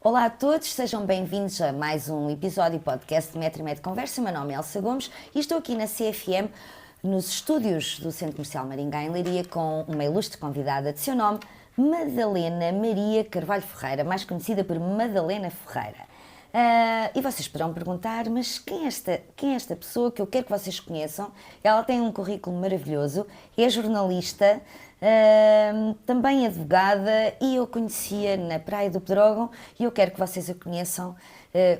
Olá a todos, sejam bem-vindos a mais um episódio podcast de Metro e Meio de Conversa. Meu nome é Elsa Gomes e estou aqui na CFM, nos estúdios do Centro Comercial Maringá, em Leiria, com uma ilustre convidada de seu nome, Madalena Maria Carvalho Ferreira, mais conhecida por Madalena Ferreira. E vocês poderão perguntar, mas quem é esta pessoa que eu quero que vocês conheçam? Ela tem um currículo maravilhoso, é jornalista, também advogada, e eu conhecia na Praia do Pedrógão e eu quero que vocês a conheçam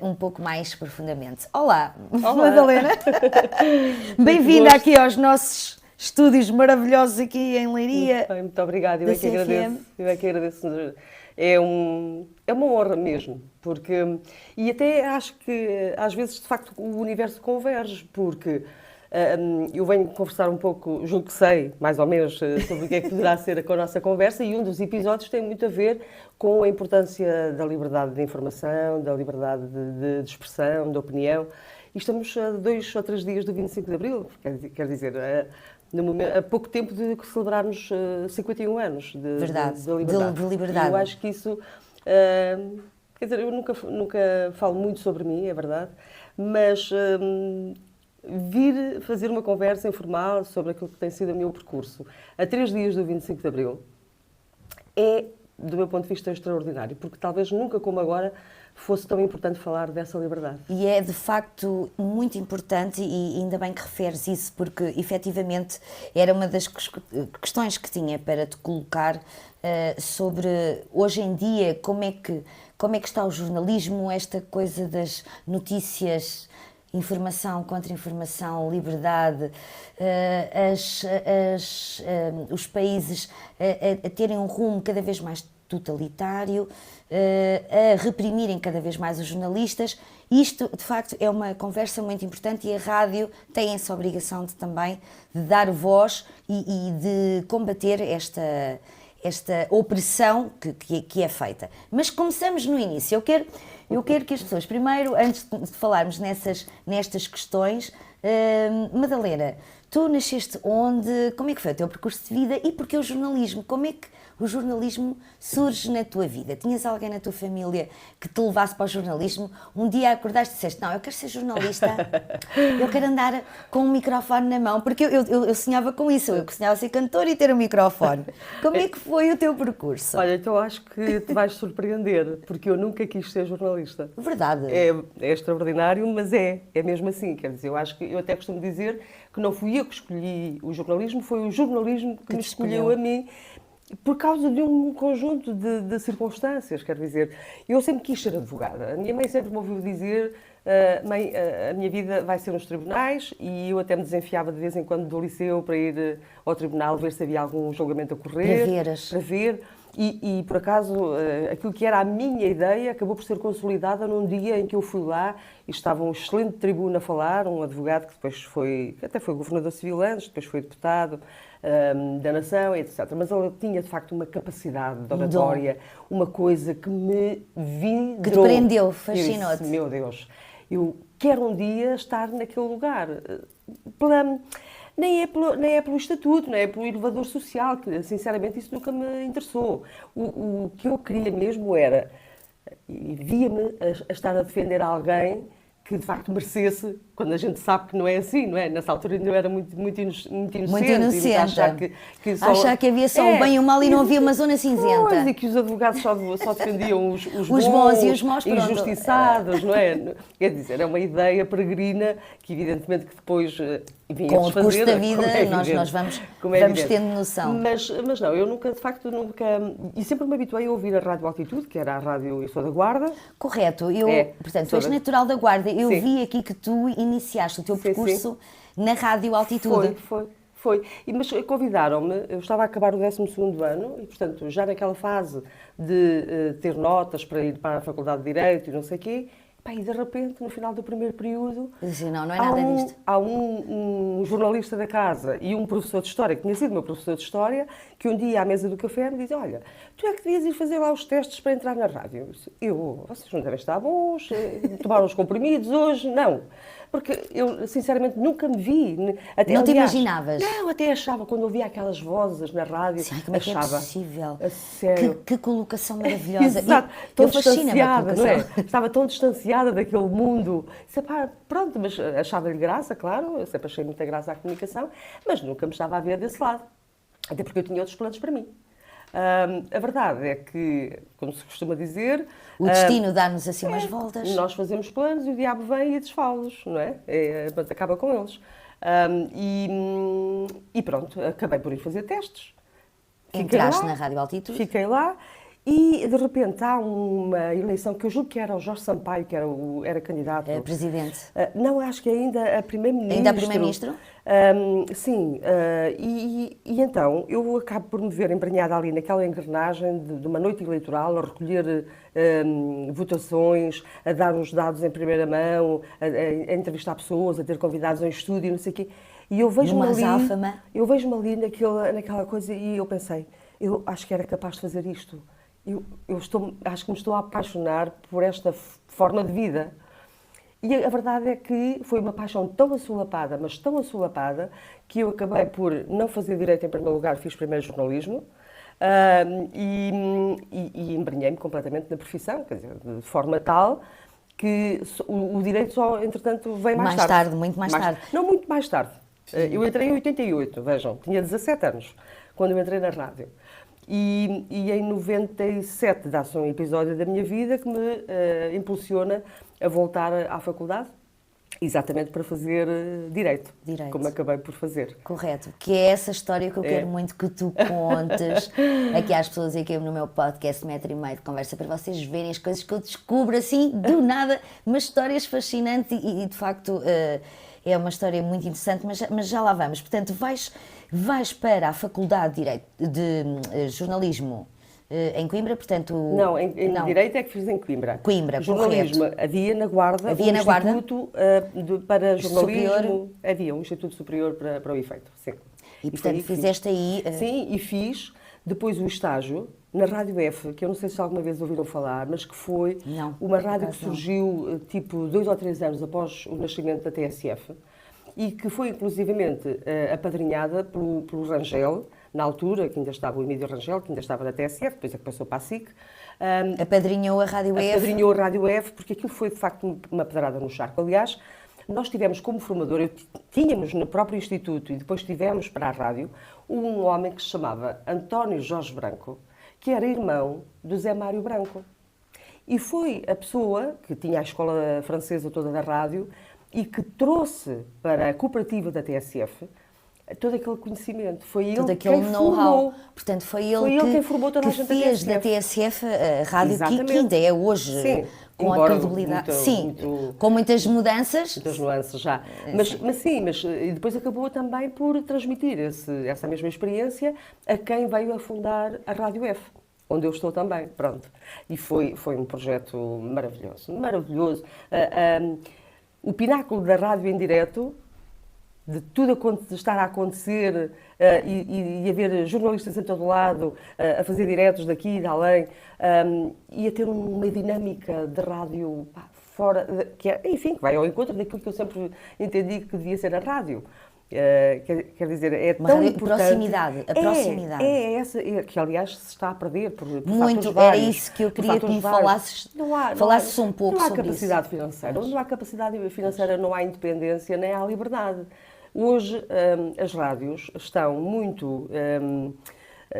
um pouco mais profundamente. Olá. Madalena! Bem-vinda aqui aos nossos estúdios maravilhosos aqui em Leiria. Muito obrigada, eu é que agradeço. É uma honra mesmo, porque, e até acho que às vezes de facto o universo converge, porque eu venho conversar um pouco, julgo que sei, mais ou menos, sobre o que é que poderá ser a nossa conversa, e um dos episódios tem muito a ver com a importância da liberdade de informação, da liberdade de expressão, de opinião, e estamos a 2 ou 3 dias do 25 de Abril, quer dizer, no momento, há pouco tempo de celebrarmos 51 anos de liberdade. De liberdade. Eu acho que isso, quer dizer, eu nunca falo muito sobre mim, é verdade, mas vir fazer uma conversa informal sobre aquilo que tem sido o meu percurso a 3 dias do 25 de Abril é, do meu ponto de vista, extraordinário, porque talvez nunca como agora fosse tão importante falar dessa liberdade. E é, de facto, muito importante, e ainda bem que referes isso, porque, efetivamente, era uma das questões que tinha para te colocar sobre, hoje em dia, como é que está o jornalismo, esta coisa das notícias, informação, contra-informação, liberdade, os países a terem um rumo cada vez mais totalitário, a reprimirem cada vez mais os jornalistas. Isto, de facto, é uma conversa muito importante e a rádio tem essa obrigação também de dar voz e de combater esta opressão que é feita. Mas começamos no início. Eu quero que as pessoas, primeiro, antes de falarmos nestas questões, Madalena, tu nasceste onde? Como é que foi o teu percurso de vida e porquê o jornalismo? Como é que o jornalismo surge na tua vida? Tinhas alguém na tua família que te levasse para o jornalismo? Um dia acordaste e disseste, não, eu quero ser jornalista, eu quero andar com um microfone na mão, porque eu sonhava com isso, eu sonhava ser cantora e ter um microfone. Como é que foi o teu percurso? Olha, então acho que te vais surpreender, porque eu nunca quis ser jornalista. Verdade. É extraordinário, mas é mesmo assim, quer dizer, eu até costumo dizer que não fui eu que escolhi o jornalismo, foi o jornalismo que me escolheu a mim, por causa de um conjunto de circunstâncias, quer dizer, eu sempre quis ser advogada. A minha mãe sempre me ouviu dizer, mãe, a minha vida vai ser nos tribunais, e eu até me desenfiava de vez em quando do liceu para ir ao tribunal ver se havia algum julgamento a correr. Para ver. E, por acaso, aquilo que era a minha ideia acabou por ser consolidada num dia em que eu fui lá e estava um excelente tribuno a falar, um advogado que depois até foi governador civil antes, depois foi deputado da nação, etc. Mas ele tinha, de facto, uma capacidade de oratória, uma coisa que me vidrou. Que te prendeu, fascinou-te. Meu Deus, eu quero um dia estar naquele lugar. Nem é pelo estatuto, não é pelo elevador social, que sinceramente isso nunca me interessou. O que eu queria mesmo era, e via-me a estar a defender alguém que de facto merecesse, quando a gente sabe que não é assim, não é? Nessa altura ainda eu era muito inocente. Muito inocente. Achar que havia só o bem e o mal e não havia uma zona cinzenta. Pois, e que os advogados só defendiam os bons e os maus, injustiçados, não é? Quer dizer, é uma ideia peregrina que evidentemente que depois com o custo da vida nós vamos tendo noção. Mas não, eu nunca, e sempre me habituei a ouvir a Rádio Altitude, que era a rádio, eu sou da Guarda. Correto, portanto, tu és natural da Guarda, eu vi aqui que tu iniciaste o teu percurso na Rádio Altitude. Foi. Mas convidaram-me, eu estava a acabar o 12º ano e, portanto, já naquela fase de ter notas para ir para a Faculdade de Direito e não sei o quê, Pá, e de repente, no final do primeiro período, Dizia, não é nada disto. há um jornalista da casa e um professor de História, que tinha sido meu professor de História, que um dia à mesa do café me diz, olha, tu é que devias ir fazer lá os testes para entrar na rádio. Vocês não devem estar bons, tomaram os comprimidos hoje? Não. Porque eu, sinceramente, nunca me vi. Até, não te imaginavas? Não, até achava, quando ouvia aquelas vozes na rádio, sim, como achava... é possível? A sério. Que colocação maravilhosa. Exato, tão distanciada, não é? Estava tão distanciada daquele mundo. Disse, pá, pronto, mas achava-lhe graça, claro, eu sempre achei muita graça à comunicação, mas nunca me estava a ver desse lado. Até porque eu tinha outros planos para mim. A verdade é que, como se costuma dizer... O destino dá-nos assim umas voltas. Nós fazemos planos e o diabo vem e desfá-los, não é? Acaba com eles. E pronto, acabei por ir fazer testes. Entraste na Rádio Altitude? Fiquei lá e, de repente, há uma eleição que eu julgo que era o Jorge Sampaio, que era candidato. Presidente. Não, acho que ainda a Primeiro-Ministro. Ainda a Primeiro-Ministro? Sim. E então, eu acabo por me ver embrenhada ali naquela engrenagem de uma noite eleitoral, a recolher votações, a dar os dados em primeira mão, a entrevistar pessoas, a ter convidados em estúdio, não sei o quê. E eu vejo-me ali naquela coisa e eu pensei, eu acho que era capaz de fazer isto. Acho que me estou a apaixonar por esta forma de vida. E a verdade é que foi uma paixão tão assolapada, mas tão assolapada, que eu acabei por não fazer direito em primeiro lugar, fiz primeiro jornalismo, e embrenhei-me completamente na profissão, quer dizer, de forma tal que o direito só, entretanto, veio mais tarde. Mais tarde, muito mais tarde. Não, muito mais tarde. Eu entrei em 88, vejam, tinha 17 anos, quando eu entrei na rádio. E em 97 dá-se um episódio da minha vida que me impulsiona a voltar à faculdade, exatamente para fazer direito, como acabei por fazer. Correto, que é essa história que eu quero muito que tu contes aqui às pessoas aqui no meu podcast 1,5 m de conversa, para vocês verem as coisas que eu descubro assim, do nada, umas histórias fascinantes e de facto é uma história muito interessante, mas já lá vamos. Portanto, vais para a Faculdade de Jornalismo em Coimbra, portanto... Não, em Direito é que fiz em Coimbra. Jornalismo, correto. Havia na Guarda Instituto para Jornalismo. Superior. Havia um Instituto Superior para o efeito, sim. E portanto, fizeste aí... Sim, e fiz depois o estágio na Rádio F, que eu não sei se alguma vez ouviram falar, mas que foi uma rádio que surgiu tipo 2 ou 3 anos após o nascimento da TSF e que foi inclusivamente apadrinhada pelo Rangel, na altura, que ainda estava o Emílio Rangel, que ainda estava na TSF, depois é que passou para a SIC. Apadrinhou a Rádio F. Apadrinhou a Rádio F, porque aquilo foi de facto uma pedrada no charco. Aliás, nós tivemos como formador, tínhamos no próprio Instituto e depois tivemos para a rádio, um homem que se chamava António Jorge Branco, que era irmão do Zé Mário Branco. E foi a pessoa que tinha a escola francesa toda da rádio e que trouxe para a cooperativa da TSF todo aquele conhecimento. Foi ele todo aquele know-how. Portanto, foi ele quem formou toda a gente fez da TSF a rádio que ainda é hoje. Sim. Com a credibilidade. Com muitas mudanças. Muitas nuances já. Mas depois acabou também por transmitir essa mesma experiência a quem veio a fundar a Rádio F, onde eu estou também, pronto. E foi um projeto maravilhoso, maravilhoso. O pináculo da rádio em direto, de tudo estar a acontecer e haver jornalistas em todo lado a fazer diretos daqui e de além, e a ter uma dinâmica de rádio fora, que vai ao encontro daquilo que eu sempre entendi que devia ser a rádio. Quer dizer, é uma tão importante. A proximidade. É essa, que aliás se está a perder por muito, fatores vários. Era isso que eu queria que me falasses um pouco sobre isso. Não há capacidade financeira. Onde não há capacidade financeira não há independência nem há liberdade. Hoje as rádios estão muito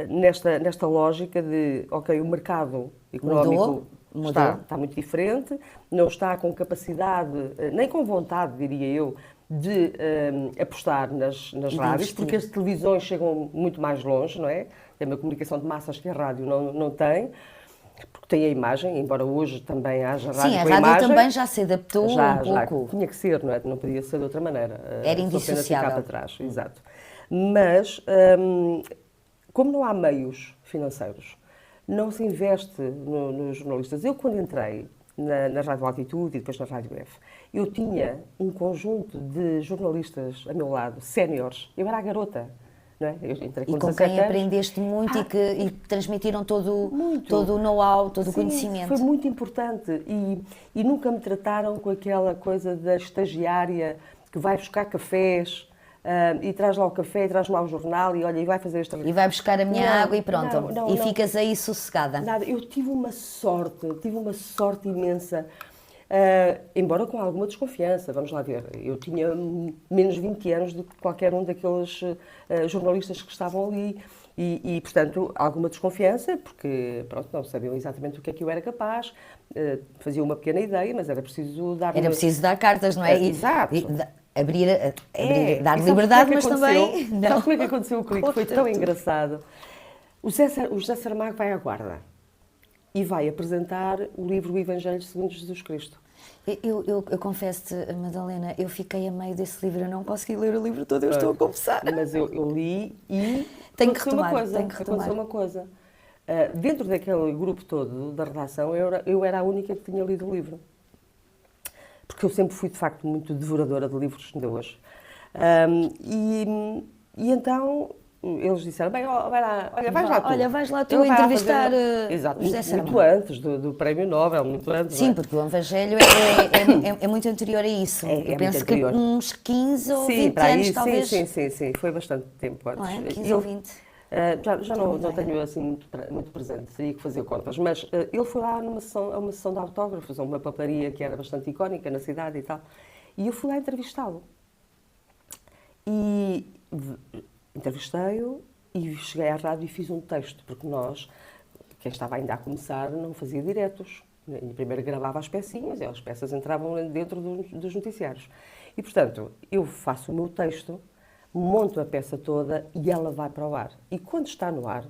nesta lógica de, ok, o mercado económico está muito diferente, não está com capacidade, nem com vontade, diria eu, de apostar nas rádios, porque as televisões chegam muito mais longe, não é? Tem uma comunicação de massas que a rádio não tem. Porque tem a imagem, embora hoje também haja rádio com imagem. Sim, a rádio também já se adaptou um pouco. Tinha que ser, não é? Não podia ser de outra maneira. Era indissociável. Para trás, exato. Mas, como não há meios financeiros, não se investe nos jornalistas. Eu, quando entrei na Rádio Altitude e depois na Rádio F. Eu tinha um conjunto de jornalistas a meu lado, séniores. Eu era a garota. Não é? Eu entrei com e com quem aprendeste muito e transmitiram todo o know-how, todo o conhecimento. Foi muito importante e nunca me trataram com aquela coisa da estagiária que vai buscar cafés e traz lá o café, traz lá o jornal e olha, e vai fazer esta... E vai buscar a minha água e pronto. E ficas aí sossegada. Nada, eu tive uma sorte imensa. Embora com alguma desconfiança, vamos lá ver, eu tinha menos 20 anos do que qualquer um daqueles jornalistas que estavam ali e, portanto, alguma desconfiança, porque, pronto, não sabiam exatamente o que é que eu era capaz, faziam uma pequena ideia, mas era preciso dar... Era preciso dar cartas, não é? Exato. Dar liberdade, mas também... Sabe como é que aconteceu comigo? Que foi tão engraçado. O José Saramago vai à Guarda e vai apresentar o livro O Evangelho segundo Jesus Cristo. Eu confesso-te, Madalena, eu fiquei a meio desse livro, eu não consegui ler o livro todo, eu estou a confessar. Mas eu li e tenho que retomar. Aconteceu uma coisa. Dentro daquele grupo todo da redação, eu era a única que tinha lido o livro. Porque eu sempre fui, de facto, muito devoradora de livros de hoje. E então... Eles disseram, bem, vais lá tu entrevistar Exato, José Saramago. Muito antes do Prémio Nobel, muito antes. Sim, porque o Evangelho é muito anterior a isso. Eu penso que uns 15 ou 20 anos, talvez. Sim, foi bastante tempo antes. Não é? 15 ou 20. Já não tenho assim muito presente, teria que fazer contas, mas ele foi lá a uma sessão de autógrafos, a uma papelaria que era bastante icónica na cidade e tal, e eu fui lá entrevistá-lo. E entrevistei-o e cheguei à rádio e fiz um texto, porque quem estava ainda a começar, não fazia diretos. Primeiro gravava as pecinhas e as peças entravam dentro dos noticiários. E, portanto, eu faço o meu texto, monto a peça toda e ela vai para o ar. E quando está no ar,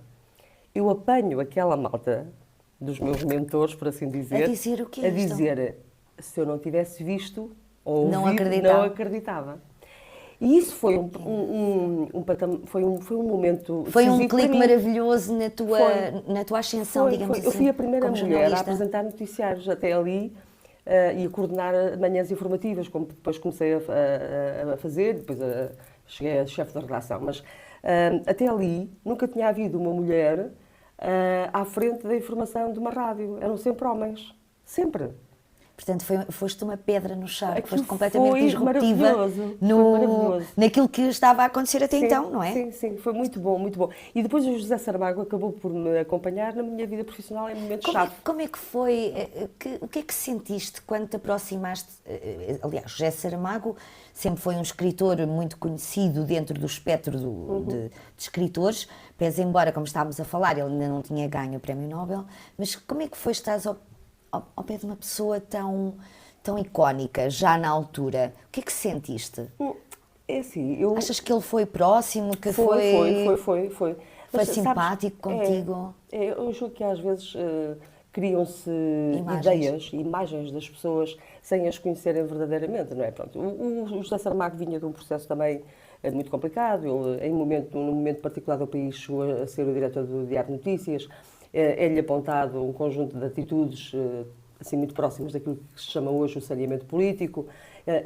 eu apanho aquela malta dos meus mentores, por assim dizer, a dizer o quê? A dizer, se eu não tivesse visto ou ouvido, não acreditava. E isso foi um momento Foi um clique maravilhoso na tua ascensão, digamos assim. Eu fui a primeira mulher a apresentar noticiários até ali e a coordenar manhãs informativas, como depois comecei a fazer, depois cheguei a chefe da redação. Mas até ali nunca tinha havido uma mulher à frente da informação de uma rádio. Eram sempre homens. Sempre. Portanto, foste uma pedra no charco, foste completamente foi disruptiva naquilo que estava a acontecer até então, não é? Sim, foi muito bom, muito bom. E depois o José Saramago acabou por me acompanhar na minha vida profissional em momentos-chave. Como é que foi, o que é que sentiste quando te aproximaste? Aliás, José Saramago sempre foi um escritor muito conhecido dentro do espectro de escritores, pese embora, como estávamos a falar, ele ainda não tinha ganho o Prémio Nobel, mas como é que foi estar ao pé de uma pessoa tão icónica, já na altura? O que é que sentiste? É assim, Achas que ele foi próximo? Que foi. Foi simpático contigo? Eu julgo que às vezes criam-se ideias, imagens das pessoas sem as conhecerem verdadeiramente, não é? Pronto, o José Saramago vinha de um processo também muito complicado. Ele, num momento particular do país, chegou a ser o diretor do Diário de Notícias. É-lhe apontado um conjunto de atitudes assim, muito próximas daquilo que se chama hoje o saneamento político.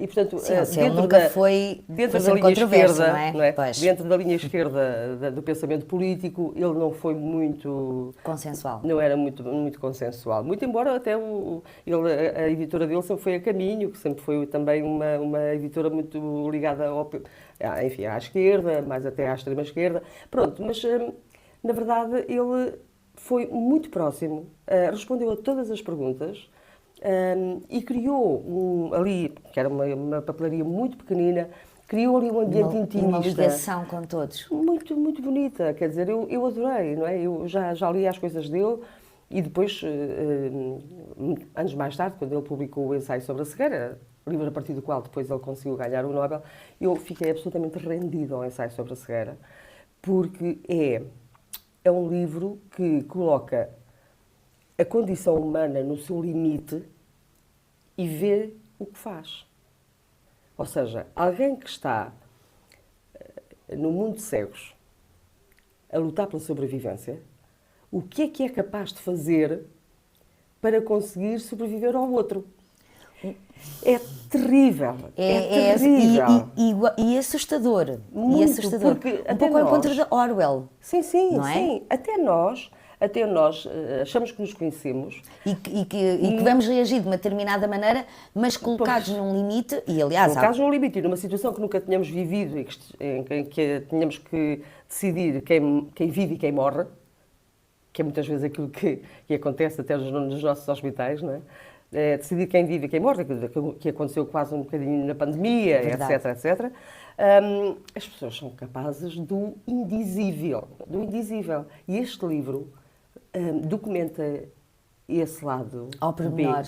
E, portanto, ele nunca foi dentro da linha esquerda, não é? Dentro da linha esquerda do pensamento político, ele não foi muito... consensual. Não era muito consensual. Muito embora até a editora dele sempre foi a Caminho, que sempre foi também uma editora muito ligada à esquerda, mais até à extrema-esquerda. Pronto, mas, na verdade, ele foi muito próximo, respondeu a todas as perguntas e criou ali, que era uma papelaria muito pequenina, criou ali um ambiente intimista. Uma ligação com todos. Muito, muito bonita, quer dizer, eu adorei, não é? Eu já li as coisas dele e depois, anos mais tarde, quando ele publicou o ensaio sobre a cegueira, livro a partir do qual depois ele conseguiu ganhar o Nobel, eu fiquei absolutamente rendido ao ensaio sobre a cegueira, porque é um livro que coloca a condição humana no seu limite e vê o que faz. Ou seja, alguém que está no mundo de cegos a lutar pela sobrevivência, o que é capaz de fazer para conseguir sobreviver ao outro. É terrível, é terrível. E assustador. Muito, e assustador. Porque um até pouco ao nós, encontro de Orwell. sim, não é? sim. Até nós achamos que nos conhecemos. E que vamos reagir de uma determinada maneira, mas colocados num limite, e aliás... Colocados num limite, e numa situação que nunca tínhamos vivido, e em que tínhamos que decidir quem vive e quem morre, que é muitas vezes aquilo que acontece até nos nossos hospitais, não é? Decidir quem vive e quem morre, que aconteceu quase um bocadinho na pandemia, etc, etc. As pessoas são capazes do indizível, E este livro documenta esse lado ao pormenor.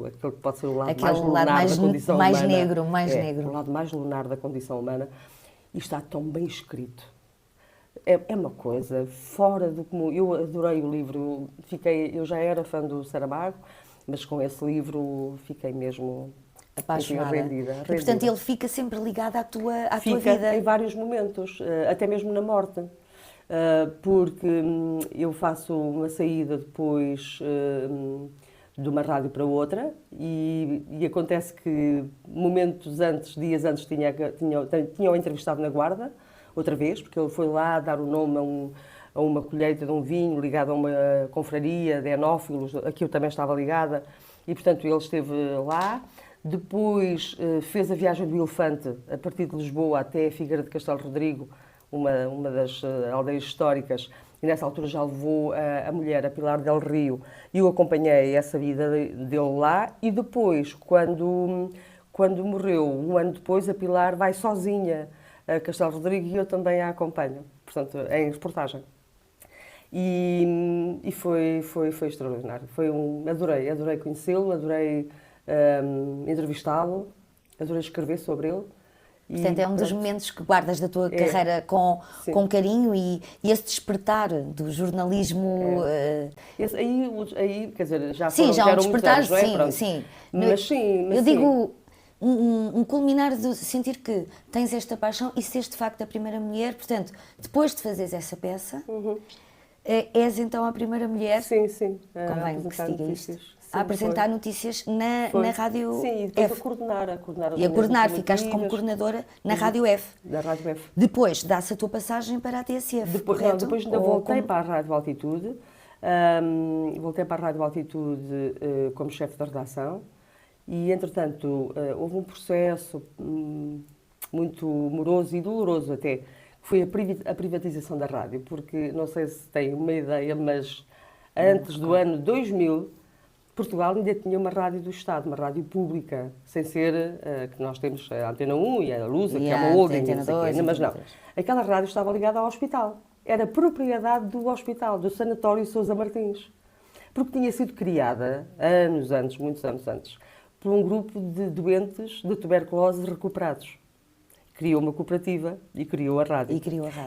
aquele que pode ser o lado Aquele mais lunar da condição mais humana. negro, mais negro. O lado mais lunar da condição humana. E está tão bem escrito. É uma coisa fora do comum. Eu adorei o livro. Eu já era fã do Saramago, mas com esse livro fiquei mesmo apaixonada. Rendida. E, portanto, ele fica sempre ligado à tua vida. Fica em vários momentos, até mesmo na morte. Porque eu faço uma saída depois de uma rádio para outra e acontece que dias antes, tinha-o entrevistado na Guarda, outra vez, porque ele foi lá dar o nome a uma colheita de um vinho ligado a uma confraria de enófilos, a que eu também estava ligada, e portanto ele esteve lá. Depois fez a viagem do elefante a partir de Lisboa até Figueira de Castelo Rodrigo, uma das aldeias históricas, e nessa altura já levou a mulher, a Pilar del Rio, e eu acompanhei essa vida dele lá, e depois, quando morreu, um ano depois, a Pilar vai sozinha a Castelo Rodrigo e eu também a acompanho, portanto, em reportagem. E foi extraordinário. Adorei conhecê-lo, adorei entrevistá-lo, adorei escrever sobre ele. Portanto, é um dos momentos que guardas da tua carreira com carinho e esse despertar do jornalismo... Aí, quer dizer, já sim, já um despertar, anos, não é? sim. Mas eu digo, um culminar de sentir que tens esta paixão e seres de facto a primeira mulher, portanto, depois de fazeres essa peça, és então a primeira mulher, convém que se diga isto, a apresentar notícias na Rádio Sim, e depois F. a coordenar, ficaste como coordenadora na Rádio F. Da Rádio F. Depois dá-se a tua passagem para a TSF, depois ainda voltei para a Rádio Altitude, como chefe da redação, e entretanto houve um processo muito moroso e doloroso até, que foi a privatização da rádio, porque não sei se têm uma ideia, mas antes do ano 2000, Portugal ainda tinha uma rádio do Estado, uma rádio pública, sem ser que nós temos a Antena 1 e a Lusa, que é uma holding, mas não. Aquela rádio estava ligada ao hospital. Era propriedade do hospital, do Sanatório Sousa Martins. Porque tinha sido criada, muitos anos antes, por um grupo de doentes de tuberculose recuperados. Criou uma cooperativa e criou a rádio.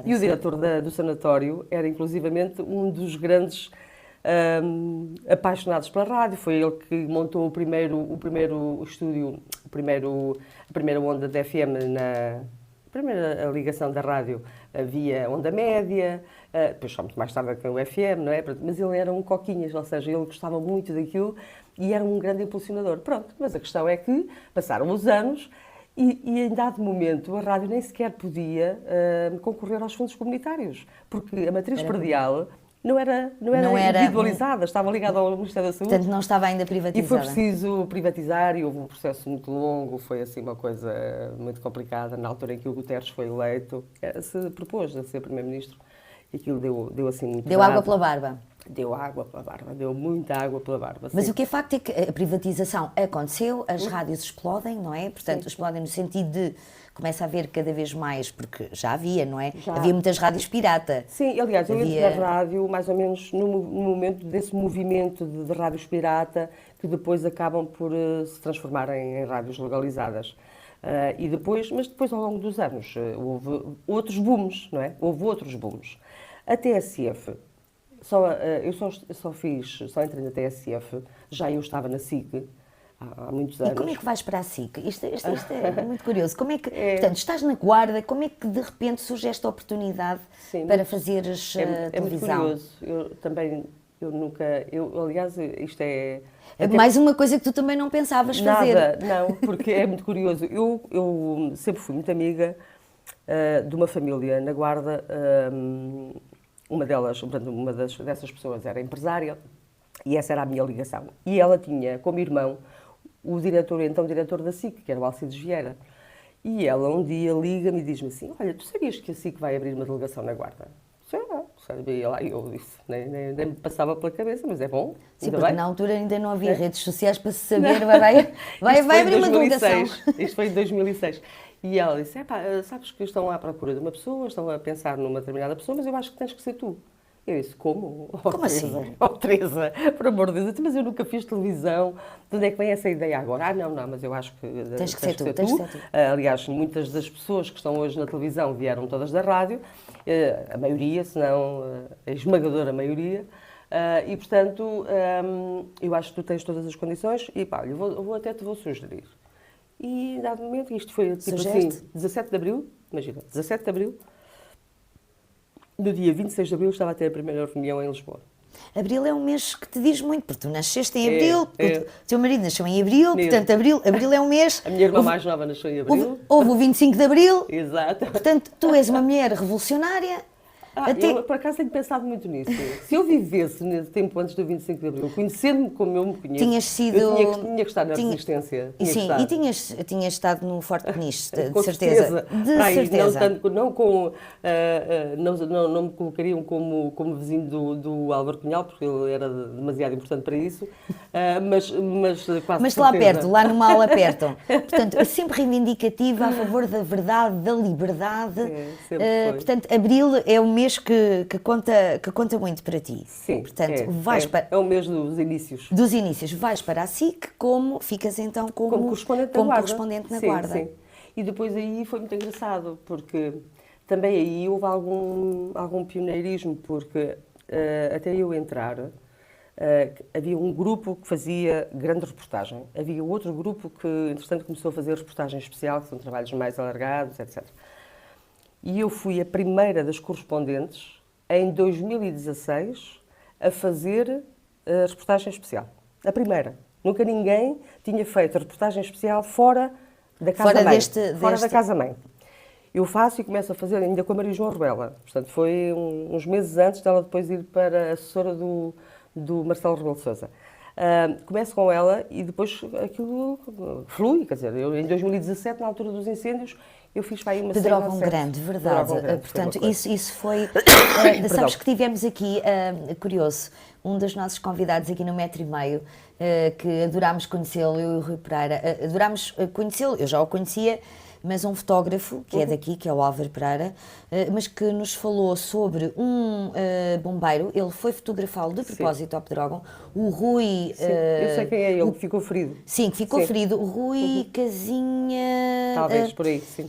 E o diretor do sanatório era, inclusivamente, um dos grandes apaixonados pela rádio. Foi ele que montou o primeiro estúdio, a primeira onda de FM, a primeira ligação da rádio via onda média, depois só muito mais tarde com o FM, não é? Mas ele era um coquinhas, ou seja, ele gostava muito daquilo e era um grande impulsionador. Pronto, mas a questão é que passaram os anos e em dado momento a rádio nem sequer podia concorrer aos fundos comunitários, porque a matriz predial não era individualizada, estava ligada ao Ministério da Saúde. Portanto, não estava ainda privatizada. E foi preciso privatizar e houve um processo muito longo, foi assim uma coisa muito complicada. Na altura em que o Guterres foi eleito, se propôs a ser Primeiro-Ministro e aquilo deu assim muito Deu água pela barba. Deu água pela barba, deu muita água pela barba. Mas o que é facto é que a privatização aconteceu, as rádios explodem, não é? Portanto, explodem no sentido de começa a haver cada vez mais, porque já havia, não é? Havia muitas rádios pirata. Sim, aliás, eu entrei na rádio mais ou menos no momento desse movimento de rádios pirata que depois acabam por se transformarem em rádios legalizadas. Mas depois, ao longo dos anos, houve outros booms, não é? Houve outros booms. A TSF... Eu só entrei na TSF, já eu estava na SIC há muitos anos. E como é que vais para a SIC? Isto é muito curioso. Como é que, portanto, estás na Guarda, como é que de repente surge esta oportunidade para fazeres televisão? É muito curioso. Eu também aliás, isto é... Mais uma coisa que tu também não pensavas fazer. Nada, não, porque é muito curioso. Eu sempre fui muito amiga de uma família na Guarda, uma delas, portanto, dessas pessoas era empresária, e essa era a minha ligação. E ela tinha como irmão o então diretor da SIC, que era o Alcides Vieira. E ela um dia liga-me e diz-me assim: olha, tu sabias que a SIC vai abrir uma delegação na Guarda? Sabia lá, e eu disse, nem me passava pela cabeça, mas é bom. Sim, porque bem. Na altura ainda não havia redes sociais para se saber, vai abrir uma delegação. Isto foi em 2006. E ela disse, sabes que estão à procura de uma pessoa, estão a pensar numa determinada pessoa, mas eu acho que tens que ser tu. Eu disse, como? Como assim? Teresa, por amor de Deus, mas eu nunca fiz televisão, de onde é que vem essa ideia agora? Não, mas eu acho que tens que ser tu. Aliás, muitas das pessoas que estão hoje na televisão vieram todas da rádio, a maioria, se não a esmagadora maioria, e portanto, eu acho que tu tens todas as condições e eu até te vou sugerir. E, em dado momento, isto foi tipo assim, 17 de Abril, imagina, 17 de Abril, no dia 26 de Abril estava a ter a primeira reunião em Lisboa. Abril é um mês que te diz muito, porque tu nasceste em Abril, o teu marido nasceu em Abril, portanto Abril é um mês... A minha irmã mais nova nasceu em Abril. Houve o 25 de Abril. Exato. Portanto, tu és uma mulher revolucionária. Eu, por acaso, tenho pensado muito nisso. Se eu vivesse nesse tempo antes do 25 de Abril, conhecendo-me como eu me conheço, eu tinha que estar na resistência. Sim, e tinhas estado no Forte Peniche, de certeza. De certeza. Não me colocariam como vizinho do Álvaro Cunhal, porque ele era demasiado importante para isso, mas quase Mas lá perto, lá no mal perto. Portanto, sempre reivindicativa a favor da verdade, da liberdade. Sempre foi. Portanto, Abril é um mês que conta muito para ti. Sim, portanto, é o mês dos inícios. Dos inícios. Vais para a SIC, ficas então como correspondente na Guarda. Sim. E depois aí foi muito engraçado, porque também aí houve algum pioneirismo, porque até eu entrar, havia um grupo que fazia grande reportagem. Havia outro grupo que, entretanto, começou a fazer reportagem especial, que são trabalhos mais alargados, etc. E eu fui a primeira das correspondentes, em 2016, a fazer a reportagem especial. A primeira. Nunca ninguém tinha feito a reportagem especial fora da casa-mãe. Fora da casa-mãe. Eu faço e começo a fazer ainda com a Maria João Rebela. Portanto, foi uns meses antes dela depois ir para a assessora do Marcelo Rebelo de Sousa. Começo com ela e depois aquilo flui. Quer dizer, eu em 2017, na altura dos incêndios, eu fiz para aí uma Pedrógão Grande, verdade. Portanto, isso foi... sabes que tivemos aqui, curioso, um dos nossos convidados aqui no Metro e Meio, que adorámos conhecê-lo, eu e o Rui Pereira, adorámos conhecê-lo, eu já o conhecia, mas um fotógrafo, que é daqui, que é o Álvaro Pereira, mas que nos falou sobre um bombeiro. Ele foi fotografá-lo de propósito ao Pedrógão. O Rui... Sim, eu sei quem é ele, que ficou ferido. Sim, que ficou ferido. O Rui Casinha... Talvez, por aí, sim.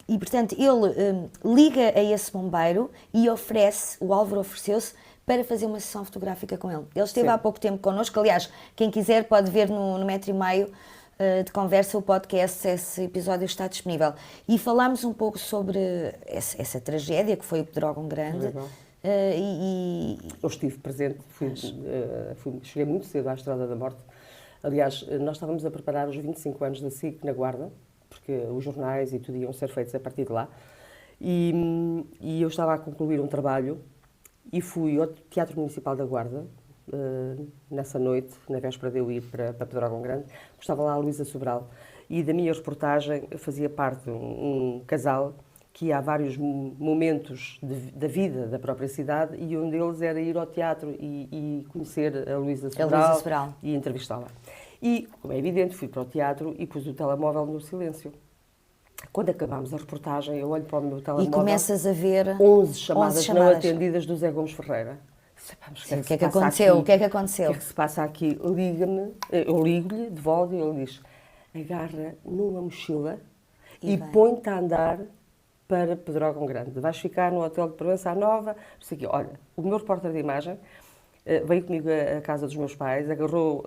E, portanto, ele liga a esse bombeiro e o Álvaro ofereceu-se para fazer uma sessão fotográfica com ele. Ele esteve há pouco tempo connosco. Aliás, quem quiser pode ver no Metro e Meio de conversa, o podcast, esse episódio está disponível. E falámos um pouco sobre essa tragédia que foi o Pedrógão Grande. Eu estive presente, cheguei muito cedo à Estrada da Morte. Aliás, nós estávamos a preparar os 25 anos da SIC na Guarda, porque os jornais e tudo iam ser feitos a partir de lá. E eu estava a concluir um trabalho e fui ao Teatro Municipal da Guarda, nessa noite, na véspera de eu ir para Pedrógão Grande. Estava lá a Luísa Sobral e da minha reportagem fazia parte um casal que há vários momentos da vida da própria cidade e um deles era ir ao teatro e conhecer a Luísa Sobral e entrevistá-la. E, como é evidente, fui para o teatro e pus o telemóvel no silêncio. Quando acabámos a reportagem, eu olho para o meu telemóvel... E começas a ver 11 chamadas não atendidas do Zé Gomes Ferreira. O que é que aconteceu? O que é que aconteceu? O que é que se passa aqui? Liga-me, eu ligo-lhe de volta e ele diz: agarra numa mochila e põe-te a andar para Pedrógão Grande. Vais ficar no hotel de Provença Nova. Olha, o meu repórter de imagem veio comigo à casa dos meus pais, agarrou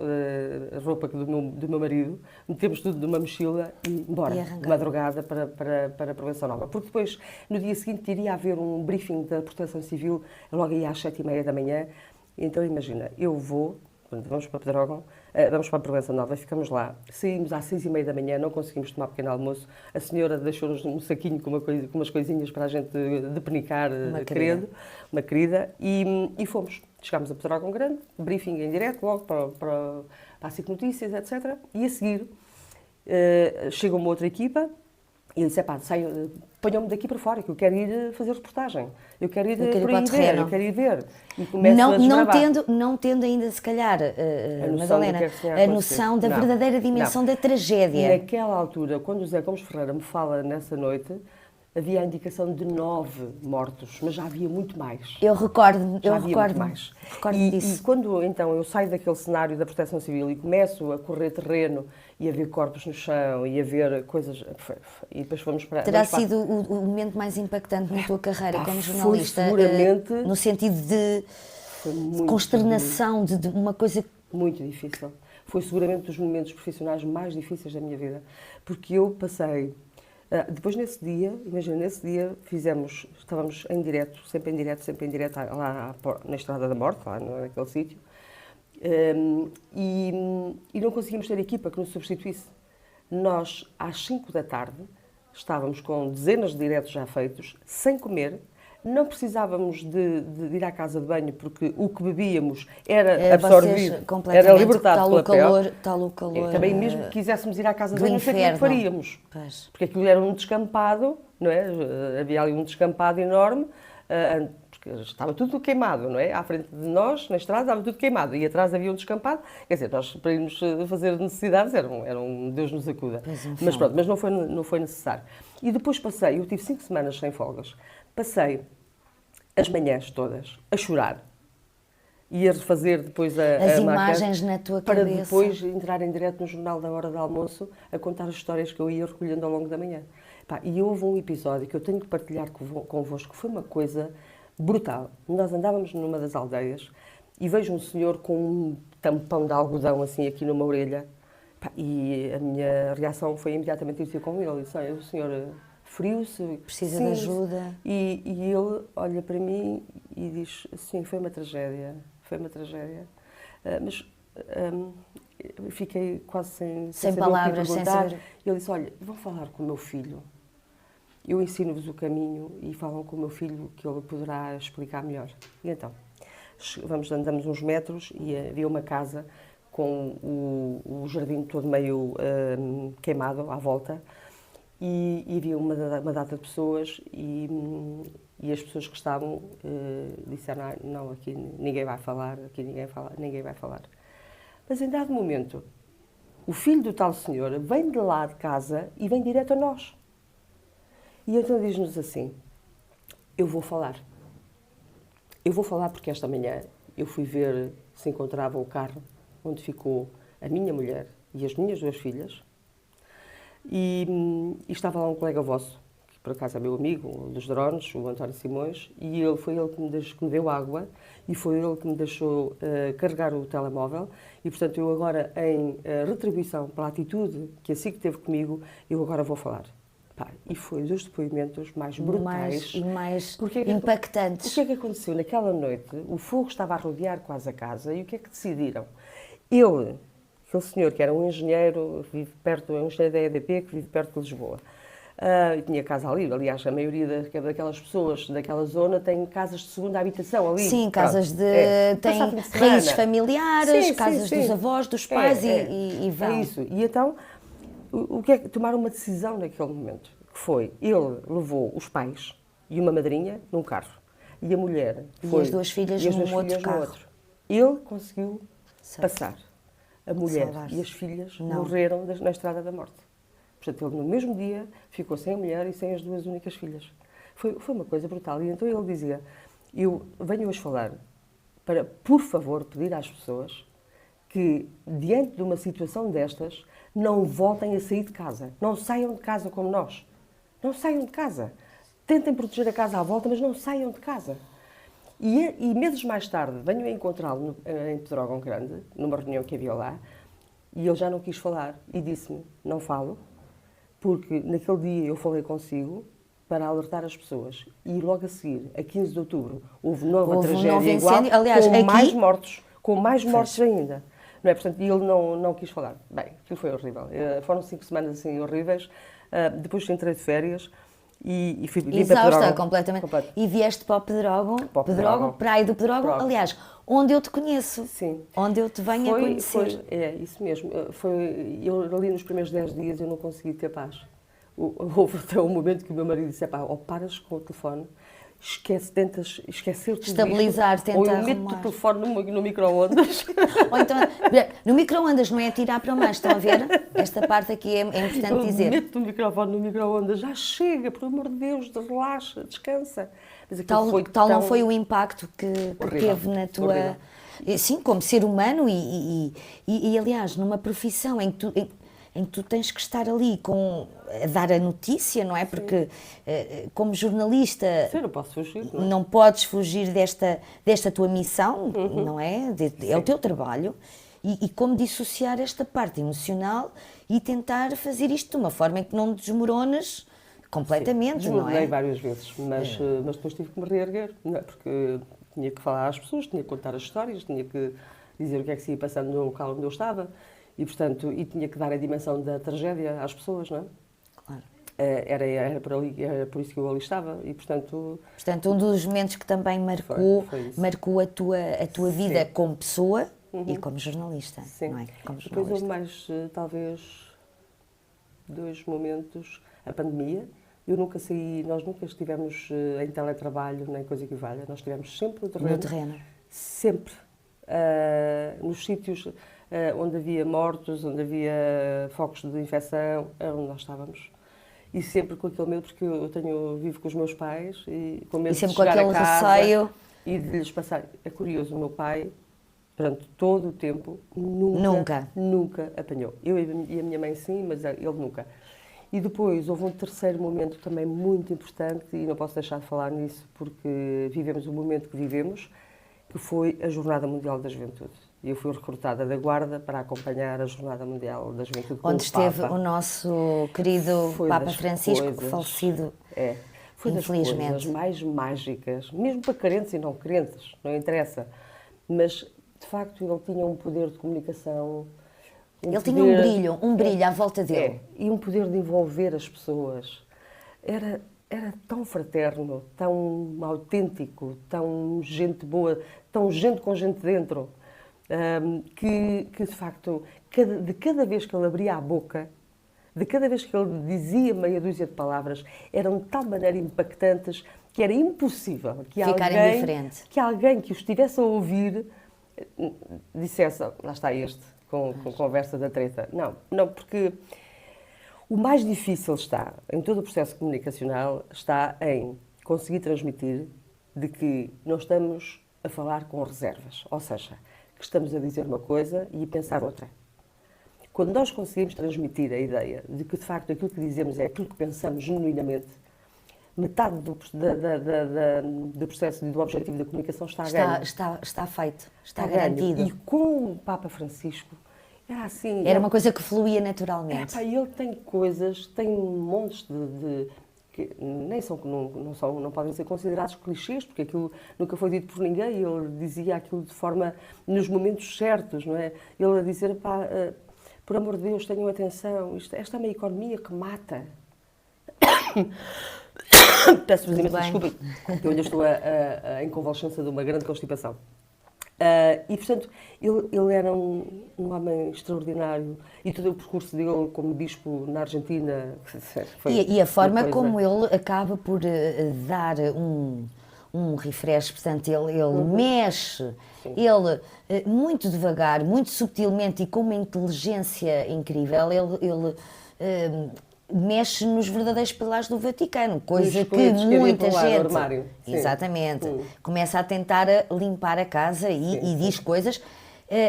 a roupa do meu marido, metemos tudo numa mochila e embora, de madrugada para Provença Nova. Porque depois, no dia seguinte, iria haver um briefing da Proteção Civil, logo aí às 7h30 da manhã, Então, imagina, eu vou, quando vamos para Pedrógão, vamos para a Provença Nova, ficamos lá, saímos às 6h30 da manhã, não conseguimos tomar pequeno almoço, a senhora deixou-nos um saquinho com umas coisinhas para a gente depenicar, uma querida, e fomos. Chegámos a Pedrógão Grande, briefing em direto, logo para a SIC Notícias, etc. E a seguir, chega uma outra equipa, e eu disse, ponham-me daqui para fora, que eu quero ir fazer reportagem. Eu quero ir por aí ver, eu quero ir ver. E começo a desbravar. Não tendo ainda, se calhar, Madalena, a noção da verdadeira dimensão da tragédia. Naquela altura, quando o José Gomes Ferreira me fala nessa noite, havia a indicação de 9 mortos, mas já havia muito mais. Eu recordo-me E disso. quando então eu saio daquele cenário da Proteção Civil e começo a correr terreno e a ver corpos no chão e a ver coisas, e depois fomos para... Terá sido o momento mais impactante na tua carreira como jornalista, seguramente, no sentido de consternação, de uma coisa... Muito difícil. Foi seguramente dos momentos profissionais mais difíceis da minha vida, porque eu passei... Depois, nesse dia, estávamos em direto, sempre em direto, lá na Estrada da Morte, lá naquele sítio, e não conseguimos ter equipa que nos substituísse. Nós, às 5 da tarde, estávamos com dezenas de diretos já feitos, sem comer. Não precisávamos de ir à casa de banho, porque o que bebíamos era absorvido, era libertado pela pele. Tal o calor. Também mesmo que quiséssemos ir à casa de banho, não sei como é que faríamos. Pois. Porque aquilo era um descampado, não é? Havia ali um descampado enorme, porque estava tudo queimado, não é? À frente de nós, na estrada, estava tudo queimado. E atrás havia um descampado. Quer dizer, nós para irmos fazer necessidades, era um Deus nos acuda. Mas pronto, mas não foi necessário. E depois eu tive 5 semanas sem folgas. Passei as manhãs todas a chorar e a refazer depois as imagens na tua para cabeça. Depois entrar em direto no jornal da hora do almoço a contar as histórias que eu ia recolhendo ao longo da manhã. E houve um episódio que eu tenho que partilhar convosco, que foi uma coisa brutal. Nós andávamos numa das aldeias e vejo um senhor com um tampão de algodão assim aqui numa orelha, e a minha reação foi imediatamente ir ter com ele. Eu disse, o senhor... feriu-se, precisa de ajuda. E ele olha para mim e diz, sim, foi uma tragédia. Mas fiquei quase sem palavras, sem saber. Ele disse, olha, vão falar com o meu filho. Eu ensino-vos o caminho e falam com o meu filho que ele poderá explicar melhor. E então, andamos uns metros e havia uma casa com o jardim todo meio queimado à volta. E havia uma data de pessoas e as pessoas que estavam disseram, não, aqui ninguém vai falar, ninguém vai falar. Mas em dado momento, o filho do tal senhor vem de lá de casa e vem direto a nós. E então diz-nos assim, eu vou falar porque esta manhã eu fui ver se encontrava o carro onde ficou a minha mulher e as minhas 2 filhas. E estava lá um colega vosso, que por acaso é meu amigo, dos drones, o António Simões, e foi ele que me deu água e foi ele que me deixou carregar o telemóvel. E, portanto, eu agora, em retribuição pela atitude que a SIC teve comigo, eu agora vou falar. E foi dos depoimentos mais brutais e mais impactantes. O que é que aconteceu? Naquela noite, o fogo estava a rodear quase a casa e o que é que decidiram? Aquele senhor que era um engenheiro, um engenheiro da EDP, que vive perto de Lisboa. E tinha casa ali, aliás, a maioria daquelas pessoas daquela zona tem casas de segunda habitação ali. Sim, casas tem raízes familiares, casas dos avós, dos pais e vão. É isso. E então, tomaram uma decisão naquele momento, que foi, ele levou os pais e uma madrinha num carro, e a mulher foi... E as 2 filhas num outro carro. Ele conseguiu passar. A mulher Salvar-se. E as filhas morreram na Estrada da Morte. Portanto, ele no mesmo dia ficou sem a mulher e sem as 2 únicas filhas. Foi uma coisa brutal. E então ele dizia, eu venho hoje falar para, por favor, pedir às pessoas que, diante de uma situação destas, não voltem a sair de casa. Não saiam de casa como nós. Não saiam de casa. Tentem proteger a casa à volta, mas não saiam de casa. E meses mais tarde venho a encontrá-lo em Pedrógão Grande, numa reunião que havia lá, e ele já não quis falar e disse-me, não falo, porque naquele dia eu falei consigo para alertar as pessoas. E logo a seguir, a 15 de outubro, houve nova Houve um tragédia novo igual, incêndio. Aliás, com aqui- mais mortos ainda. Não é? Portanto, ele não quis falar. Bem, aquilo foi horrível. Foram 5 semanas assim horríveis. Depois entrei de férias e fui vim para Exausta Pedrógão. completamente. Completo. E vieste para o Pedrógão, Para o Pedrógão. Praia do Pedrógão, Pedrógão. aliás, onde eu te conheço. Sim. Onde eu te venho a conhecer. É, isso mesmo. Eu ali nos primeiros 10 dias eu não consegui ter paz. Houve até um momento que o meu marido disse, ou paras com o telefone, tentas esquecer tudo Estabilizar, isto, tentar ou eu meto arrumar. o telefone no micro-ondas. Ou então, no micro-ondas não é tirar para o mar, estão a ver? Esta parte aqui é importante Eu dizer. meto o microfone no micro-ondas, já chega, por amor de Deus, relaxa, descansa. Mas aquilo foi Tal não tão foi o impacto que horrível, teve na tua... horrível. Sim, como ser humano e, aliás, numa profissão em que tu tens que estar ali a dar a notícia, não é? Porque, como jornalista, Sim, não posso fugir, não é? não podes fugir desta tua missão, não é? É o teu trabalho. E como dissociar esta parte emocional e tentar fazer isto de uma forma em que não desmorones completamente, não Desmoronei é? várias vezes, mas depois tive que me reerguer, não é? Porque tinha que falar às pessoas, tinha que contar as histórias, tinha que dizer o que é que se ia passando no local onde eu estava e, portanto, tinha que dar a dimensão da tragédia às pessoas, não é? Claro. Era por ali, era por isso que eu ali estava e, portanto... Portanto, um dos momentos que também Foi isso. marcou a tua vida Sim. como pessoa e como jornalista, Sim. não é? Como Depois houve jornalista. mais, talvez, 2 momentos, a pandemia. Nós nunca estivemos em teletrabalho, nem coisa que valha. Nós estivemos sempre no terreno. No terreno. Sempre. Nos sítios onde havia mortos, onde havia focos de infecção, era onde nós estávamos. E sempre com aquele medo, porque vivo com os meus pais e com medo E sempre de com chegar aquele a casa receio. e de lhes passar. É curioso, o meu pai, durante todo o tempo, nunca apanhou. Eu e a minha mãe sim, mas ele nunca. E depois houve um terceiro momento também muito importante, e não posso deixar de falar nisso, porque vivemos o momento que vivemos, que foi a Jornada Mundial da Juventude. E eu fui recrutada da Guarda para acompanhar a Jornada Mundial da Juventude com Onde esteve Papa. o nosso querido Foi Papa das Francisco, coisas- falecido, Foi das infelizmente. coisas mais mágicas, mesmo para crentes e não crentes, não interessa. Mas, de facto, ele tinha um poder de comunicação. Ele tinha um brilho à volta dele. E um poder de envolver as pessoas. Era tão fraterno, tão autêntico, tão gente boa, tão gente com gente dentro, que de facto, de cada vez que ele abria a boca, de cada vez que ele dizia meia dúzia de palavras, eram de tal maneira impactantes que era impossível Ficar indiferente. que alguém que o estivesse a ouvir dissesse, lá está este, com conversa da treta. Não, porque o mais difícil está, em todo o processo comunicacional, está em conseguir transmitir de que não estamos a falar com reservas, ou seja, que estamos a dizer uma coisa e a pensar outra. Quando nós conseguimos transmitir a ideia de que, de facto, aquilo que dizemos é aquilo que pensamos genuinamente, metade do processo e do objetivo da comunicação está a ganho. Está feito, está ganho. garantido. E com o Papa Francisco, era assim. Era uma coisa que fluía naturalmente. Ele tem coisas, tem montes que nem são, não podem ser considerados clichês, porque aquilo nunca foi dito por ninguém. Ele dizia aquilo de forma, nos momentos certos, não é? Ele a dizer, por amor de Deus, tenham atenção, esta é uma economia que mata. Peço-vos imensa desculpa, eu ainda estou em convalescença de uma grande constipação. E, portanto, ele era um homem extraordinário e todo o percurso dele como bispo na Argentina foi E a forma como ele acaba por dar um refresh, portanto, ele mexe, ele muito devagar, muito subtilmente e com uma inteligência incrível, ele mexe nos verdadeiros pilares do Vaticano, coisa que muita gente... Exatamente. Começa a tentar limpar a casa e diz coisas,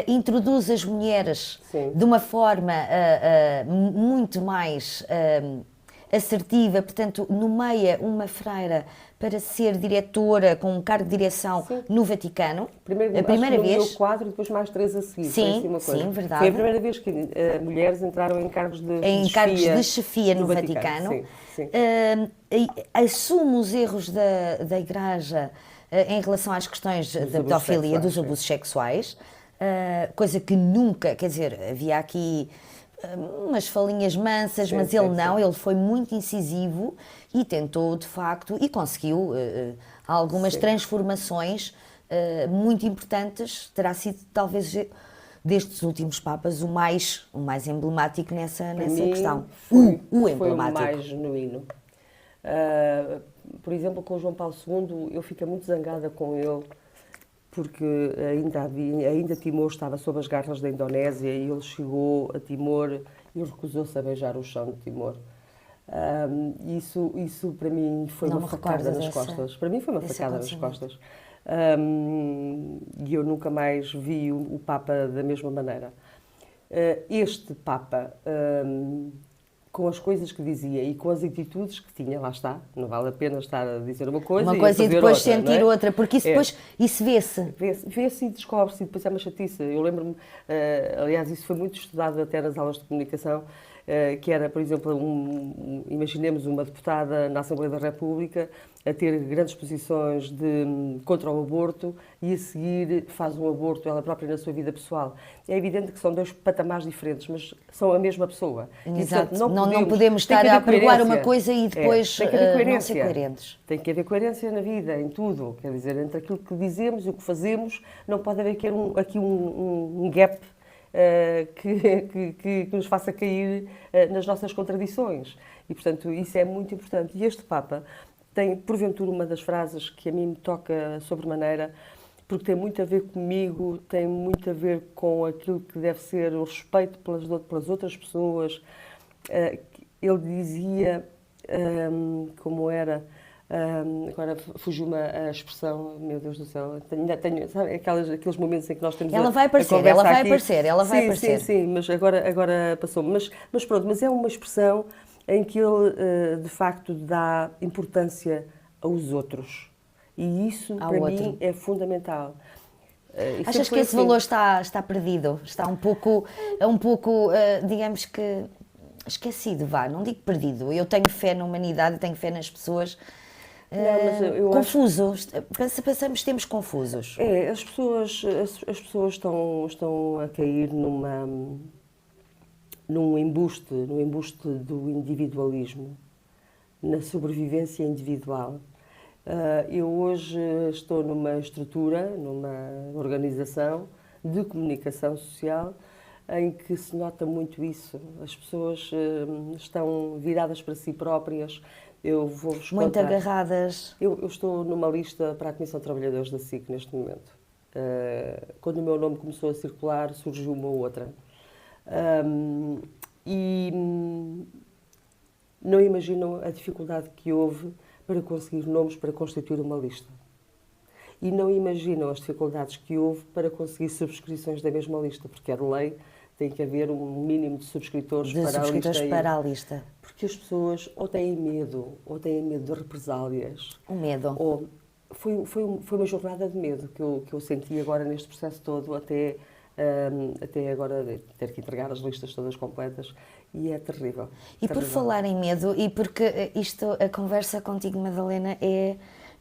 introduz as mulheres de uma forma muito mais assertiva, portanto, nomeia uma freira para ser diretora, com um cargo de direção no Vaticano. Primeiro, a primeira vez. 4 e depois mais 3 a seguir. Sim, assim uma coisa. sim, verdade. Foi a primeira vez que mulheres entraram em cargos de chefia no Vaticano. Sim, sim. Assume os erros da Igreja em relação às questões da pedofilia, dos abusos sexuais, coisa que nunca, quer dizer, havia aqui umas falinhas mansas, sim, mas ele não, ele foi muito incisivo e tentou, de facto, e conseguiu algumas transformações muito importantes. Terá sido, talvez, destes últimos Papas, o mais emblemático nessa questão. O emblemático. Foi o mais genuíno. Por exemplo, com o João Paulo II, eu fiquei muito zangada com ele, porque ainda Timor estava sob as garras da Indonésia e ele chegou a Timor e ele recusou-se a beijar o chão de Timor. Isso para mim foi uma facada nas costas. Para mim foi uma facada nas costas. E eu nunca mais vi o Papa da mesma maneira. Este Papa, com as coisas que dizia e com as atitudes que tinha, lá está, não vale a pena estar a dizer uma coisa e depois outra, sentir outra, porque isso depois isso vê-se. Vê-se e descobre-se, e depois é uma chatice. Eu lembro-me, aliás, isso foi muito estudado até nas aulas de comunicação, que era, por exemplo, imaginemos uma deputada na Assembleia da República a ter grandes posições contra o aborto e a seguir faz um aborto ela própria na sua vida pessoal. É evidente que são dois patamares diferentes, mas são a mesma pessoa. Exato. E, portanto, não podemos estar a apregoar uma coisa e depois tem que haver não ser coerentes. Tem que haver coerência na vida, em tudo. Quer dizer, entre aquilo que dizemos e o que fazemos, não pode haver aqui um gap que nos faça cair nas nossas contradições. E, portanto, isso é muito importante. E este Papa tem, porventura, uma das frases que a mim me toca sobremaneira, porque tem muito a ver comigo, tem muito a ver com aquilo que deve ser o respeito pelas outras pessoas. Ele dizia, como era... agora fugiu-me a expressão, meu Deus do céu, ainda tenho, sabe, aqueles momentos em que nós temos ela vai aparecer. Sim, mas agora passou. Mas pronto, mas é uma expressão em que ele, de facto, dá importância aos outros. E isso, para mim, é fundamental. Achas que esse valor está perdido? Está um pouco, digamos que, esquecido, não digo perdido. Eu tenho fé na humanidade, tenho fé nas pessoas. Confuso, passamos tempos confusos. As pessoas estão a cair num embuste do individualismo, na sobrevivência individual. Eu hoje estou numa estrutura, numa organização de comunicação social em que se nota muito isso. As pessoas estão viradas para si próprias. Muito agarradas. Eu estou numa lista para a Comissão de Trabalhadores da SIC neste momento. Quando o meu nome começou a circular, surgiu uma outra. E não imaginam a dificuldade que houve para conseguir nomes para constituir uma lista. E não imaginam as dificuldades que houve para conseguir subscrições da mesma lista, porque era lei, tem que haver um mínimo de subscritores para a lista. Porque as pessoas ou têm medo de represálias. O medo. Ou foi uma jornada de medo que eu senti agora neste processo todo, até agora ter que entregar as listas todas completas, e é terrível. E por falar em medo, e porque a conversa contigo, Madalena,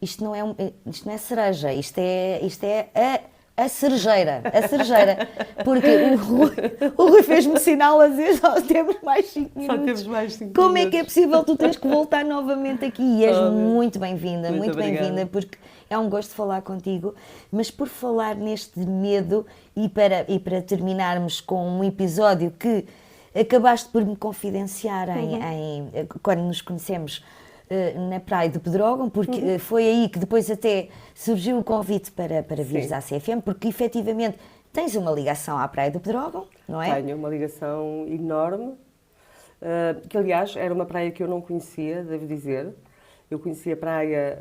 isto não é cereja, isto é a cerejeira, porque o Rui fez-me sinal a dizer só temos mais 5 minutos. Só temos mais 5 Como minutos. É que é possível? Tu tens que voltar novamente aqui e és muito bem-vinda, muito bem-vinda, porque é um gosto falar contigo. Mas por falar neste medo e para terminarmos com um episódio que acabaste por me confidenciar quando nos conhecemos na Praia do Pedrógão, porque foi aí que depois até surgiu o convite para vires à CFM, porque efetivamente tens uma ligação à Praia do Pedrógão, não é? Tenho uma ligação enorme, que aliás era uma praia que eu não conhecia, devo dizer. Eu conheci a praia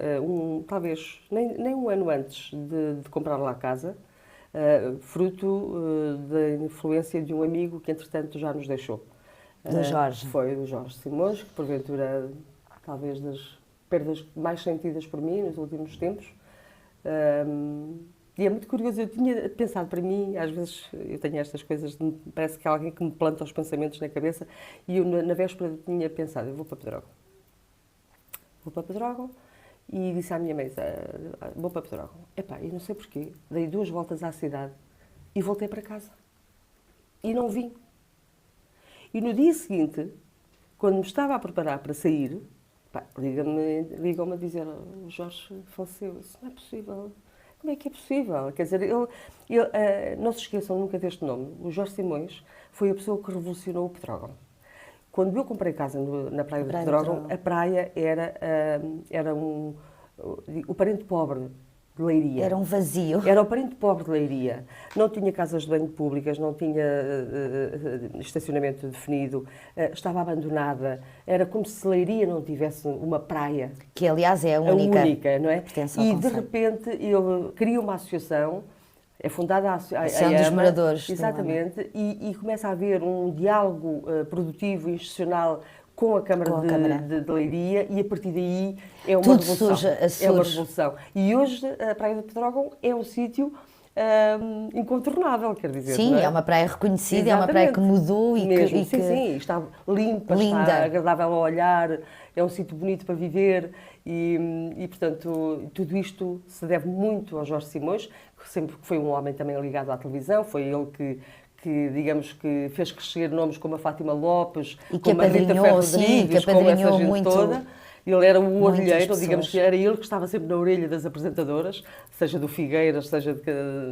talvez nem um ano antes de comprar lá a casa, fruto da influência de um amigo que entretanto já nos deixou. Do Jorge. Foi do Jorge Simões, que porventura, talvez das perdas mais sentidas por mim nos últimos tempos. E é muito curioso, eu tinha pensado para mim, às vezes eu tenho estas coisas, parece que há alguém que me planta os pensamentos na cabeça, e eu na véspera tinha pensado, eu vou para Pedrógão. Vou para Pedrógão e disse à minha mãe, vou para Pedrógão. Epá, e não sei porquê, dei 2 voltas à cidade e voltei para casa. E não vim. E no dia seguinte, quando me estava a preparar para sair, ligam-me a dizer, o Jorge faleceu. Isso não é possível. Como é que é possível? Quer dizer, não se esqueçam nunca deste nome. O Jorge Simões foi a pessoa que revolucionou o Pedrógão. Quando eu comprei casa na praia de Pedrógão, a praia era o parente pobre de Leiria. Era um vazio. Era o parente pobre de Leiria. Não tinha casas de banho públicas, não tinha estacionamento definido, estava abandonada. Era como se Leiria não tivesse uma praia. Que, aliás, é a única. A única, não é? E, de repente, ele cria uma associação, é fundada a Associação dos Moradores. Exatamente, e começa a haver um diálogo produtivo e institucional com a Câmara de Leiria, e a partir daí é uma revolução. Surge. É uma revolução. E hoje a Praia de Pedrógão é um sítio incontornável, quer dizer. Sim, não é? É uma praia reconhecida, Exatamente. É uma praia que mudou e mesmo. que... Sim, está limpa, linda. Está agradável ao olhar, é um sítio bonito para viver e, portanto, tudo isto se deve muito ao Jorge Simões, que sempre foi um homem também ligado à televisão, foi ele que digamos que fez crescer nomes como a Fátima Lopes, e que como a Rita Ferro Rodrigues, como essa gente muito, toda. Ele era o orelheiro, pessoas. digamos que era ele que estava sempre na orelha das apresentadoras, seja do Figueiras, seja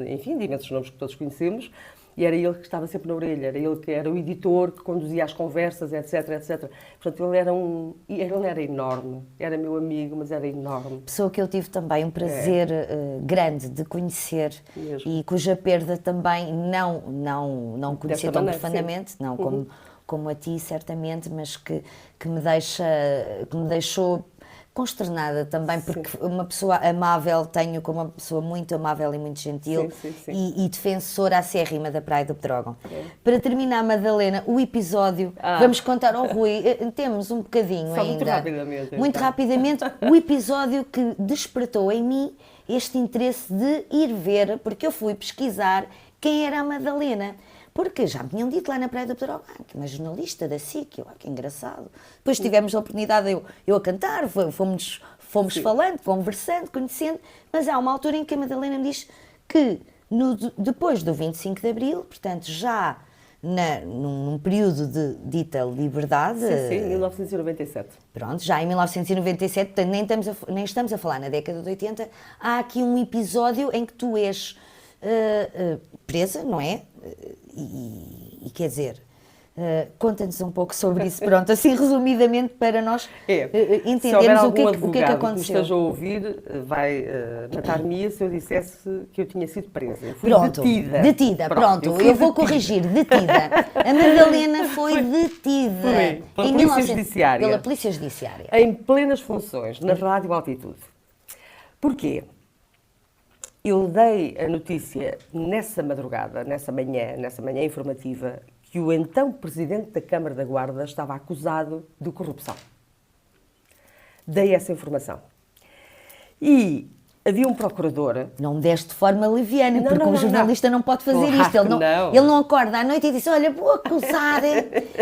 enfim, de imensos nomes que todos conhecemos, e era ele que estava sempre na orelha, era ele que era o editor, que conduzia as conversas, etc, etc. Portanto, ele era enorme, era meu amigo, mas era enorme. Pessoa que eu tive também um prazer grande de conhecer. Mesmo. E cuja perda também não conheci tão profundamente, sim. Não como a ti, certamente, mas que me deixou consternada também, porque sim. Uma pessoa amável, tenho como uma pessoa muito amável e muito gentil, sim. E defensora acérrima da Praia do Pedrógão. Para terminar, Madalena, o episódio, vamos contar ao Rui, temos um bocadinho só ainda. Muito rapidamente. Muito rapidamente, o episódio que despertou em mim este interesse de ir ver, porque eu fui pesquisar quem era a Madalena. Porque já me tinham dito lá na Praia do Pedrógão, que uma jornalista da SIC, que engraçado. Depois tivemos a oportunidade, eu a cantar, fomos falando, conversando, conhecendo, mas há uma altura em que a Madalena me diz que depois do 25 de Abril, portanto já num período de dita liberdade... Sim, 1997. Pronto, já em 1997, portanto nem estamos a falar na década de 80, há aqui um episódio em que tu és presa, não é? E quer dizer, conta-nos um pouco sobre isso, pronto, assim resumidamente para nós entendermos o que é que aconteceu. Se esteja a ouvir, vai matar-me se eu dissesse que eu tinha sido presa. Eu fui detida. Pronto, eu vou corrigir, detida. A Madalena foi detida pela Polícia Judiciária. Pela Polícia Judiciária. Em plenas funções, na Rádio Altitude. Porquê? Eu dei a notícia nessa madrugada, nessa manhã informativa, que o então Presidente da Câmara da Guarda estava acusado de corrupção. Dei essa informação. E havia um procurador... Não deste de forma leviana, porque um jornalista não pode fazer isto. Ele não acorda à noite e diz, olha, vou acusar,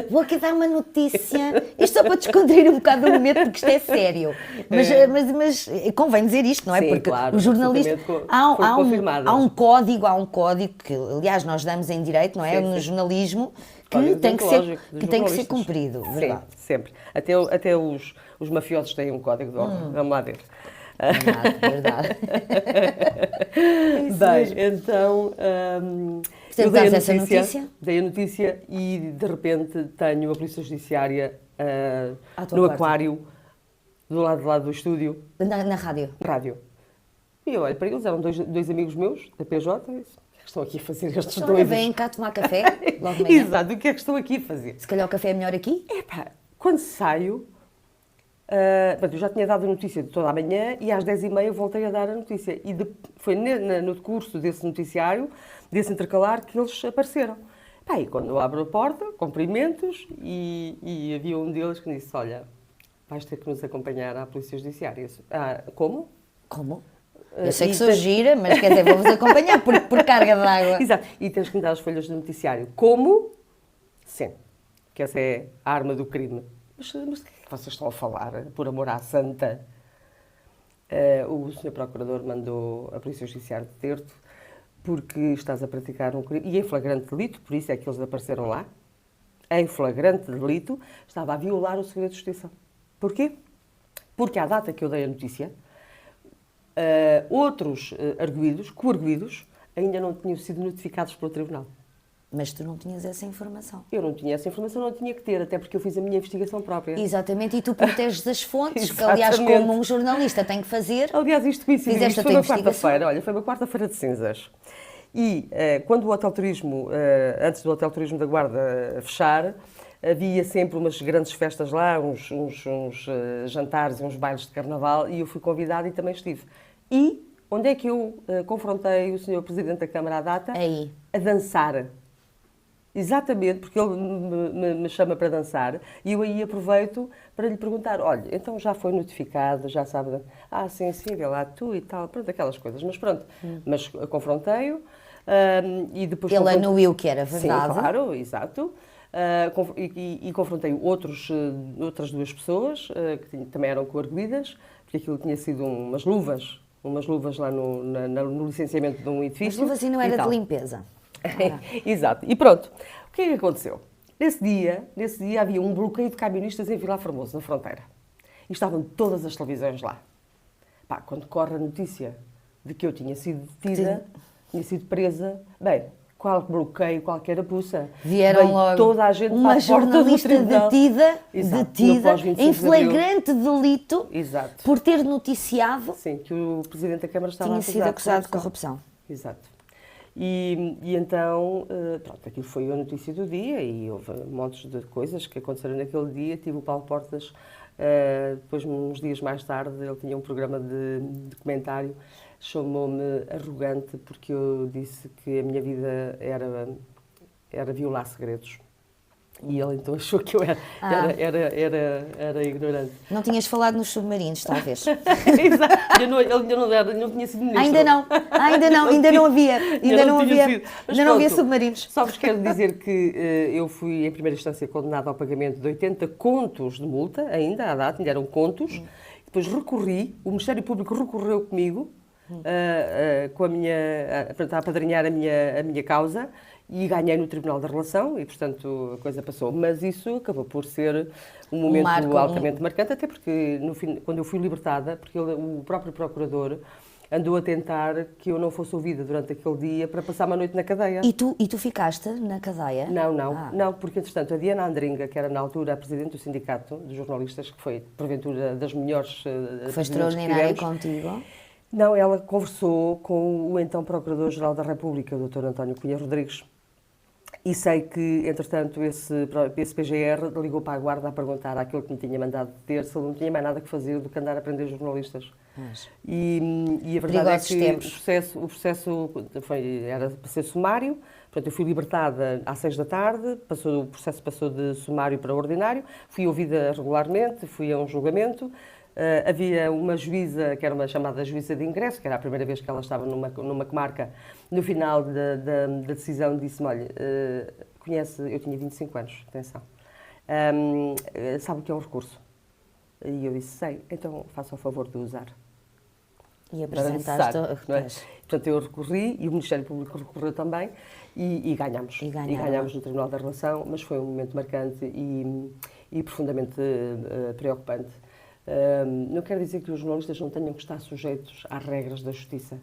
vou aqui dar uma notícia. Isto só para descontrair um bocado o momento, porque isto é sério. Mas convém dizer isto, não é? Sim, porque claro, o jornalista... Há um código que, aliás, nós damos em direito, não é? No jornalismo, que tem que ser cumprido. Verdade. Sim, sempre. Até os mafiosos têm um código de honra. Vamos lá ver. Verdade. Bem, então eu dei a notícia e de repente tenho a Polícia Judiciária no aquário do lado de lá do estúdio. Na rádio? Rádio. E eu olho para eles, eram dois amigos meus da PJ, e disse, o que é que estão aqui a fazer estes então, dois? Vêm cá tomar café, logo de manhã. Exato, o que é que estão aqui a fazer? Se calhar o café é melhor aqui? Quando saio... eu já tinha dado a notícia de toda a manhã e às 10h30 voltei a dar a notícia. E foi no decurso desse noticiário, desse intercalar, que eles apareceram. Pá, e quando eu abro a porta, cumprimentos, e havia um deles que me disse, olha, vais ter que nos acompanhar à Polícia Judiciária. Como? Como? Eu sei que sou gira, mas quer dizer, vou-vos acompanhar por carga d'água. Exato, e tens que me dar as folhas do noticiário. Como? Sim, que essa é a arma do crime. Mas de que é que vocês estão a falar, por amor à santa? O Sr. Procurador mandou a Polícia Judiciária deter-te porque estás a praticar um crime, e em flagrante delito, por isso é que eles apareceram lá, em flagrante delito, estava a violar o segredo de justiça. Porquê? Porque à data que eu dei a notícia, outros coarguidos, ainda não tinham sido notificados pelo Tribunal. Mas tu não tinhas essa informação. Eu não tinha essa informação, não tinha que ter, até porque eu fiz a minha investigação própria. Exatamente, e tu proteges as fontes, que aliás, como um jornalista tem que fazer. Aliás, isto coincidiu, Fizeste isto foi uma quarta-feira, olha, foi uma quarta-feira de cinzas. E quando o Hotel Turismo, antes do Hotel Turismo da Guarda fechar, havia sempre umas grandes festas lá, uns jantares e uns bailes de carnaval, e eu fui convidada e também estive. E onde é que eu confrontei o Sr. Presidente da Câmara à data? Aí. A dançar. Exatamente, porque ele me chama para dançar e eu aí aproveito para lhe perguntar, olha, então já foi notificado, já sabe, sim, vê lá tu e tal, pronto, aquelas coisas, mas pronto, mas confrontei-o e depois... Ele anuiu que era verdade. Sim, claro, exato, e confrontei outras duas pessoas que também eram coarguidas, porque aquilo tinha sido umas luvas lá no licenciamento de um edifício. As luvas e não era de limpeza. Exato. E pronto, o que é que aconteceu? Nesse dia havia um bloqueio de camionistas em Vilar Formoso, na fronteira. E estavam todas as televisões lá. Pá, quando corre a notícia de que eu tinha sido detida, tinha sido presa, bem, qual bloqueio, qualquer apuça. Vieram logo toda a gente uma jornalista detida em flagrante delito. Exato. Por ter noticiado. Sim, que o Presidente da Câmara estava tinha sido acusado de corrupção. Exato. E então, pronto, aquilo foi a notícia do dia e houve montes de coisas que aconteceram naquele dia. Tive o Paulo Portas, depois, uns dias mais tarde, ele tinha um programa de comentário, chamou-me arrogante porque eu disse que a minha vida era violar segredos. E ele então achou que eu era ignorante. Não tinhas falado nos submarinos, talvez. Exato. Ele não tinha sido ministro. Ainda não havia submarinos. Só vos quero dizer que eu fui, em primeira instância, condenada ao pagamento de 80 contos de multa, ainda à data, ainda eram contos. Depois recorri, o Ministério Público recorreu comigo, para apadrinhar a minha causa, e ganhei no Tribunal da Relação e, portanto, a coisa passou. Mas isso acabou por ser um momento altamente marcante, até porque, no fim, quando eu fui libertada, porque o próprio procurador andou a tentar que eu não fosse ouvida durante aquele dia para passar uma noite na cadeia. E tu ficaste na cadeia? Não, porque, entretanto, a Diana Andringa, que era na altura a Presidente do Sindicato dos Jornalistas, que foi, porventura, das melhores... Foi extraordinária contigo? Não, ela conversou com o então Procurador-Geral da República, o Dr. António Cunha Rodrigues, e sei que, entretanto, esse PGR ligou para a Guarda a perguntar àquele que me tinha mandado deter se ele não tinha mais nada que fazer do que andar a prender jornalistas. E a verdade é que o processo era para ser sumário. Portanto, eu fui libertada às 6 da tarde, o processo passou de sumário para ordinário, fui ouvida regularmente, fui a um julgamento. Havia uma juíza, que era uma chamada juíza de ingresso, que era a primeira vez que ela estava numa comarca. No final da decisão disse-me, olha, eu tinha 25 anos, atenção, sabe o que é um recurso? E eu disse, sei, então faça o favor de usar. E apresentaste... Não é? Portanto, eu recorri e o Ministério Público recorreu também e ganhámos. E ganhámos no Tribunal da Relação, mas foi um momento marcante e profundamente preocupante. Não quer dizer que os jornalistas não tenham que estar sujeitos às regras da justiça.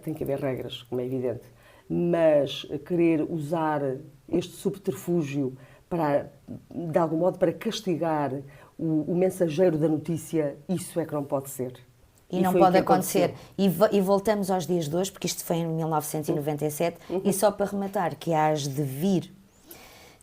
Tem que haver regras, como é evidente. Mas querer usar este subterfúgio de algum modo, para castigar o mensageiro da notícia, isso é que não pode ser. E não pode acontecer. E voltamos aos dias de hoje, porque isto foi em 1997, e só para rematar, que hás de vir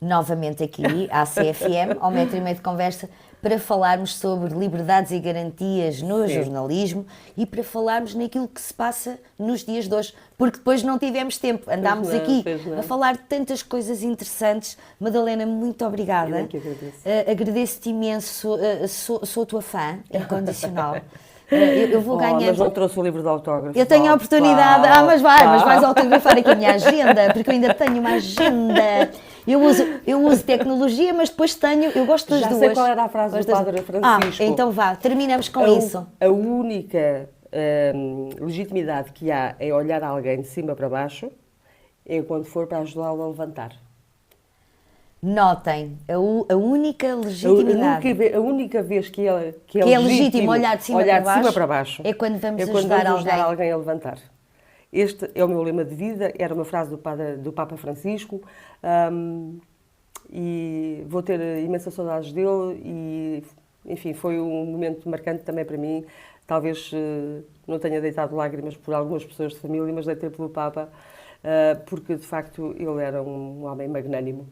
novamente aqui à CFM, ao Metro e Meio de Conversa, para falarmos sobre liberdades e garantias no jornalismo e para falarmos naquilo que se passa nos dias de hoje, porque depois não tivemos tempo, andámos aqui a falar de tantas coisas interessantes. Madalena, muito obrigada. Eu que agradeço. Agradeço-te imenso, sou tua fã incondicional. Eu vou ganhando. Mas não trouxe o livro de autógrafo. Eu tenho a oportunidade. Mas vais autografar aqui a minha agenda, porque eu ainda tenho uma agenda. Eu uso tecnologia, mas depois eu gosto das duas. Já sei qual era a frase do Padre Francisco. Então vá, terminamos com isso. A única legitimidade que há é olhar alguém de cima para baixo, enquanto for para ajudá-lo a levantar. Notem, a única legitimidade. A única vez que é legítimo olhar de cima para baixo é quando vamos ajudar alguém a levantar. Este é o meu lema de vida, era uma frase do Papa Francisco, e vou ter imensas saudades dele e, enfim, foi um momento marcante também para mim. Talvez não tenha deitado lágrimas por algumas pessoas de família, mas deitei pelo Papa, porque, de facto, ele era um homem magnânimo.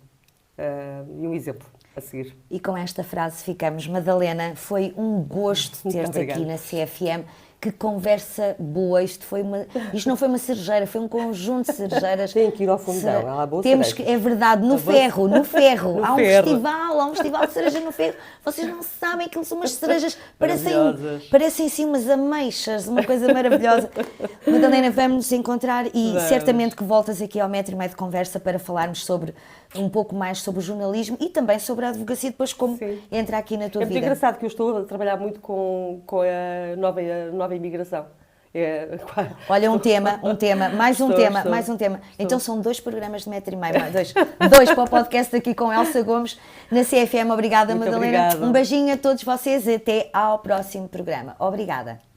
E um exemplo a seguir. E com esta frase ficamos. Madalena, foi um gosto ter-te aqui na CFM. Que conversa boa, isto não foi uma cerejeira, foi um conjunto de cerejeiras. Tem que ir ao fundão, ela boa temos que, é verdade, no ferro, há um festival de cereja no ferro. Vocês não sabem, aquilo são umas cerejas, parecem sim umas ameixas, uma coisa maravilhosa. Madalena, vamos nos encontrar e certamente que voltas aqui ao Metro e Meio de Conversa para falarmos um pouco mais sobre o jornalismo e também sobre a advocacia, depois como entra aqui na tua vida. É muito engraçado que eu estou a trabalhar muito com a nova imigração. Olha, mais um tema. Então são 2 programas de metro e meio, dois para o podcast aqui com Elsa Gomes na CFM. Obrigada, Madalena. Um beijinho a todos vocês, até ao próximo programa. Obrigada.